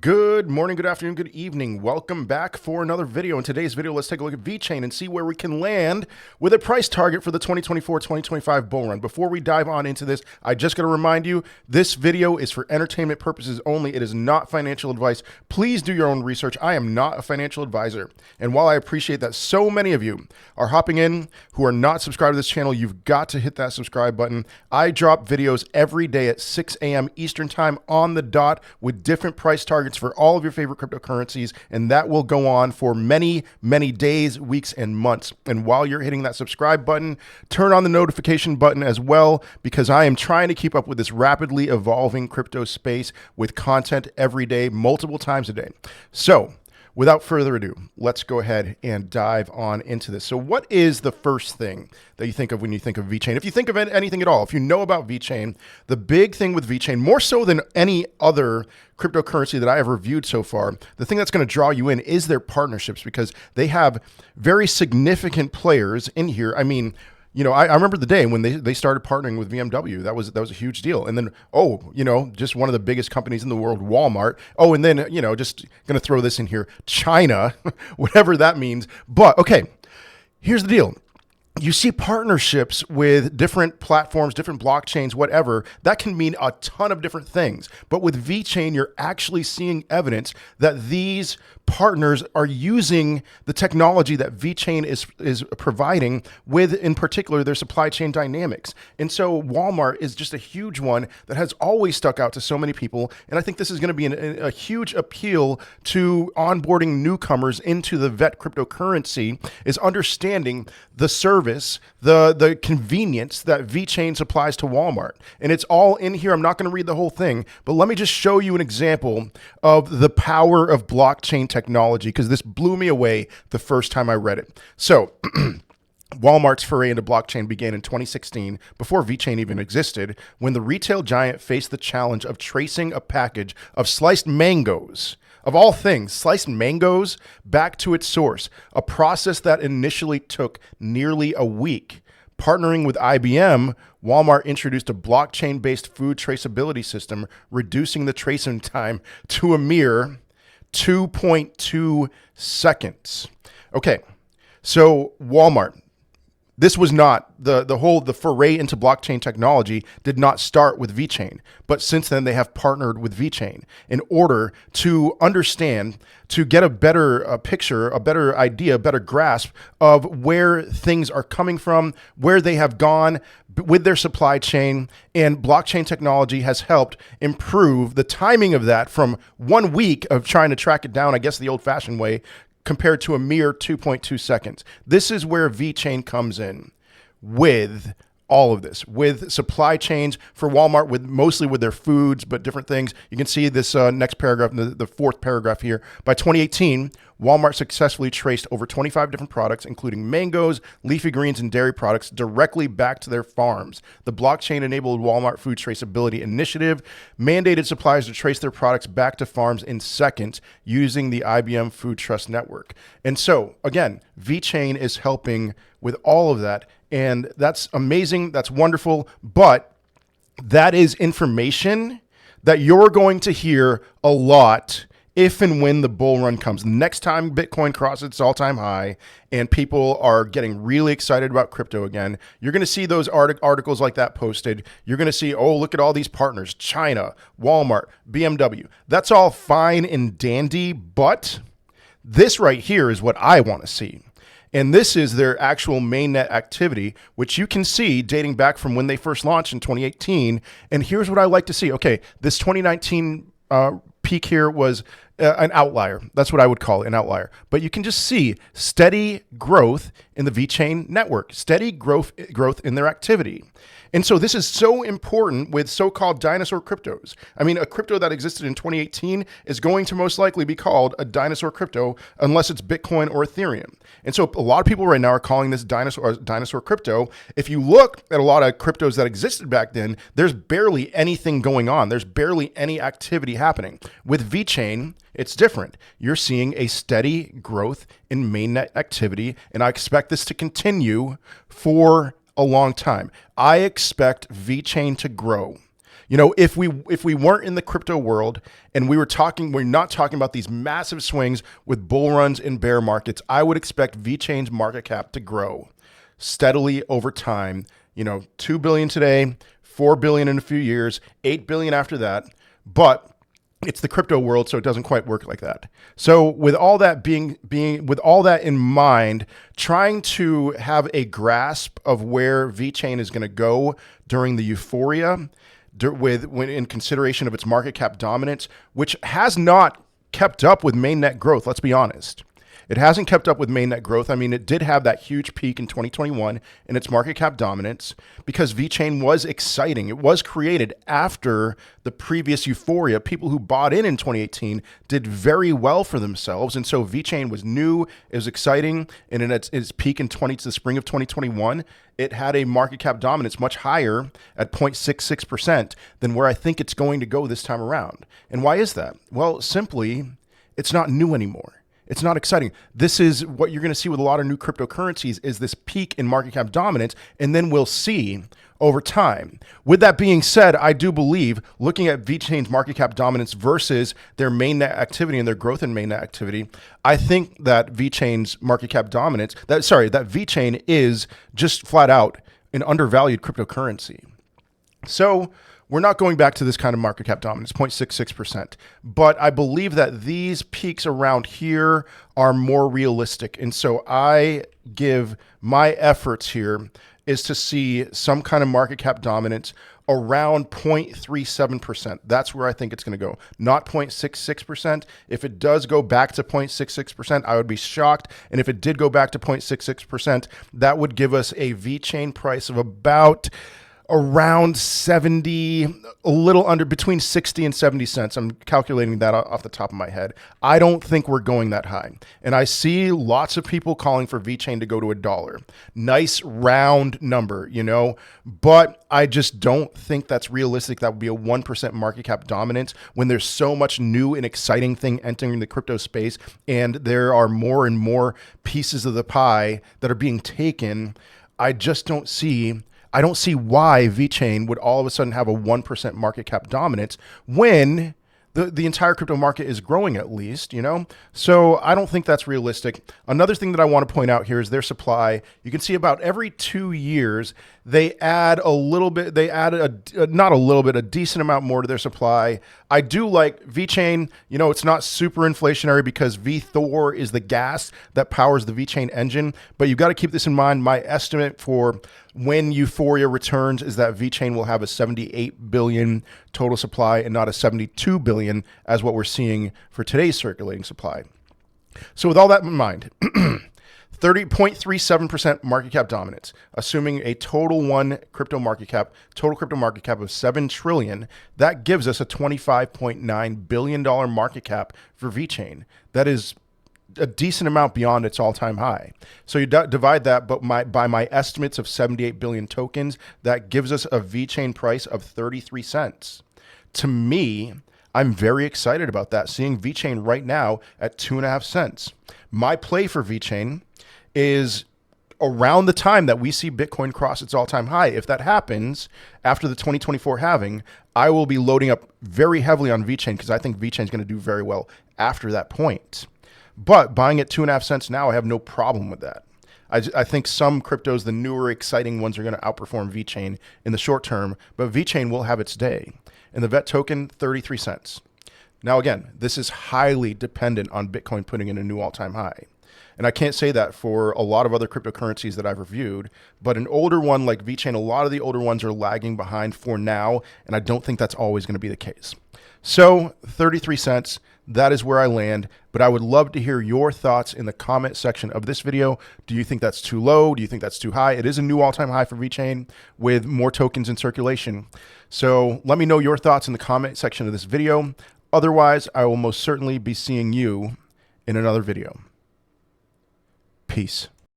Good morning, good afternoon, good evening. Welcome back for another video. In today's video, let's take a look at Vechain and see where we can land with a price target for the 2024-2025 bull run. Before we dive on into this, I just got to remind you, this video is for entertainment purposes only. It is not financial advice. Please do your own research. I am not a financial advisor. And while I appreciate that so many of you are hopping in who are not subscribed to this channel, you've got to hit that subscribe button. I drop videos every day at 6 a.m. Eastern time on the dot with different price targets for all of your favorite cryptocurrencies, and that will go on for many, many days, weeks, and months. And while you're hitting that subscribe button, turn on the notification button as well, because I am trying to keep up with this rapidly evolving crypto space with content every day, multiple times a day. So, without further ado, let's go ahead and dive on into this. So what is the first thing that you think of when you think of Vechain? If you think of anything at all, if you know about Vechain, the big thing with Vechain, more so than any other cryptocurrency that I have reviewed so far, the thing that's going to draw you in is their partnerships, because they have very significant players in here. I mean, you know, I remember the day when they started partnering with BMW. That was a huge deal. And then, just one of the biggest companies in the world, Walmart. Oh, and then, just going to throw this in here, China, whatever that means. But, okay, here's the deal. You see partnerships with different platforms, different blockchains, whatever, that can mean a ton of different things. But with Vechain, you're actually seeing evidence that these partners are using the technology that Vechain is providing with, in particular, their supply chain dynamics. And so Walmart is just a huge one that has always stuck out to so many people. And I think this is going to be a huge appeal to onboarding newcomers into the VET cryptocurrency, is understanding the service, the convenience that Vechain supplies to Walmart. And it's all in here. I'm not going to read the whole thing, but let me just show you an example of the power of blockchain technology, because this blew me away the first time I read it. So Walmart's foray into blockchain began in 2016, before Vechain even existed, when the retail giant faced the challenge of tracing a package of sliced mangoes, of all things, sliced mangoes, back to its source, a process that initially took nearly a week. Partnering with IBM, Walmart introduced a blockchain-based food traceability system, reducing the tracing time to a mere 2.2 seconds. Okay, so Walmart, this was not the foray into blockchain technology did not start with Vechain, but since then they have partnered with Vechain in order to understand, to get a better picture, a better idea, a better grasp of where things are coming from, where they have gone with their supply chain. And blockchain technology has helped improve the timing of that from 1 week of trying to track it down, I guess the old-fashioned way, compared to a mere 2.2 seconds. This is where Vechain comes in with all of this, with supply chains for Walmart, with mostly with their foods, but different things. You can see this next paragraph, the fourth paragraph here. By 2018, Walmart successfully traced over 25 different products, including mangoes, leafy greens, and dairy products, directly back to their farms. The blockchain-enabled Walmart Food Traceability Initiative mandated suppliers to trace their products back to farms in seconds using the IBM Food Trust Network. And so, again, Vechain is helping with all of that, and that's amazing, that's wonderful, but that is information that you're going to hear a lot if and when the bull run comes. Next time Bitcoin crosses its all-time high and people are getting really excited about crypto again, you're going to see those articles like that posted. You're going to see, oh, look at all these partners, China, Walmart, BMW. That's all fine and dandy, but this right here is what I want to see. And this is their actual mainnet activity, which you can see dating back from when they first launched in 2018. And here's what I like to see. Okay, this 2019 peak here was an outlier. That's what I would call it, an outlier. But you can just see steady growth in the Vechain network, steady growth in their activity. And so this is so important with so-called dinosaur cryptos. I mean, a crypto that existed in 2018 is going to most likely be called a dinosaur crypto unless it's Bitcoin or Ethereum. And so a lot of people right now are calling this dinosaur crypto. If you look at a lot of cryptos that existed back then, there's barely anything going on. There's barely any activity happening. With Vechain, it's different. You're seeing a steady growth in mainnet activity, and I expect this to continue for a long time. I expect Vechain to grow. You know, if we weren't in the crypto world and we're not talking about these massive swings with bull runs and bear markets, I would expect Vechain's market cap to grow steadily over time. You know, 2 billion today, 4 billion in a few years, 8 billion after that. But it's the crypto world, so it doesn't quite work like that. So with all that with all that in mind, trying to have a grasp of where Vechain is going to go during the euphoria, when in consideration of its market cap dominance, which has not kept up with mainnet growth. Let's be honest. It hasn't kept up with mainnet growth. I mean, it did have that huge peak in 2021 in its market cap dominance because Vechain was exciting. It was created after the previous euphoria. People who bought in 2018 did very well for themselves. And so Vechain was new, it was exciting. And in its peak in the spring of 2021, it had a market cap dominance much higher at 0.66% than where I think it's going to go this time around. And why is that? Well, simply, it's not new anymore. It's not exciting. This is what you're going to see with a lot of new cryptocurrencies is this peak in market cap dominance, and then we'll see over time. With that being said, I do believe looking at Vechain's market cap dominance versus their mainnet activity and their growth in mainnet activity, I think that Vechain's market cap dominance, that Vechain is just flat out an undervalued cryptocurrency. So we're not going back to this kind of market cap dominance, 0.66%. But I believe that these peaks around here are more realistic. And so I give my efforts here is to see some kind of market cap dominance around 0.37%. That's where I think it's going to go, not 0.66%. If it does go back to 0.66%, I would be shocked. And if it did go back to 0.66%, that would give us a Vechain price of about around 70, a little under, between 60 and 70 cents. I'm calculating that off the top of my head. I don't think we're going that high. And I see lots of people calling for Vechain to go to $1. Nice round number, you know, but I just don't think that's realistic. That would be a 1% market cap dominance when there's so much new and exciting thing entering the crypto space. And there are more and more pieces of the pie that are being taken. I don't see why Vechain would all of a sudden have a 1% market cap dominance when the entire crypto market is growing at least, you know? So I don't think that's realistic. Another thing that I want to point out here is their supply. You can see about every 2 years, they add a little bit, not a little bit, a decent amount more to their supply. I do like Vechain, you know, it's not super inflationary because VThor is the gas that powers the Vechain engine, but you've got to keep this in mind. My estimate for when euphoria returns is that Vechain will have a 78 billion total supply and not a 72 billion as what we're seeing for today's circulating supply. So with all that in mind, 30.37% market cap dominance, assuming a total crypto market cap of 7 trillion, that gives us a $25.9 billion market cap for Vechain. That is a decent amount beyond its all-time high. So you divide that by my estimates of 78 billion tokens, that gives us a Vechain price of 33 cents. To me, I'm very excited about that, seeing Vechain right now at 2.5 cents. My play for Vechain is around the time that we see Bitcoin cross its all-time high. If that happens after the 2024 halving, I will be loading up very heavily on Vechain because I think Vechain is going to do very well after that point. But buying at 2.5 cents now, I have no problem with that. I think some cryptos, the newer, exciting ones, are going to outperform Vechain in the short term, but Vechain will have its day. And the VET token, 33 cents. Now, again, this is highly dependent on Bitcoin putting in a new all-time high. And I can't say that for a lot of other cryptocurrencies that I've reviewed, but an older one like Vechain, a lot of the older ones are lagging behind for now, and I don't think that's always going to be the case. So 33 cents, that is where I land, but I would love to hear your thoughts in the comment section of this video. Do you think that's too low? Do you think that's too high? It is a new all-time high for Vechain with more tokens in circulation. So let me know your thoughts in the comment section of this video. Otherwise, I will most certainly be seeing you in another video. Peace.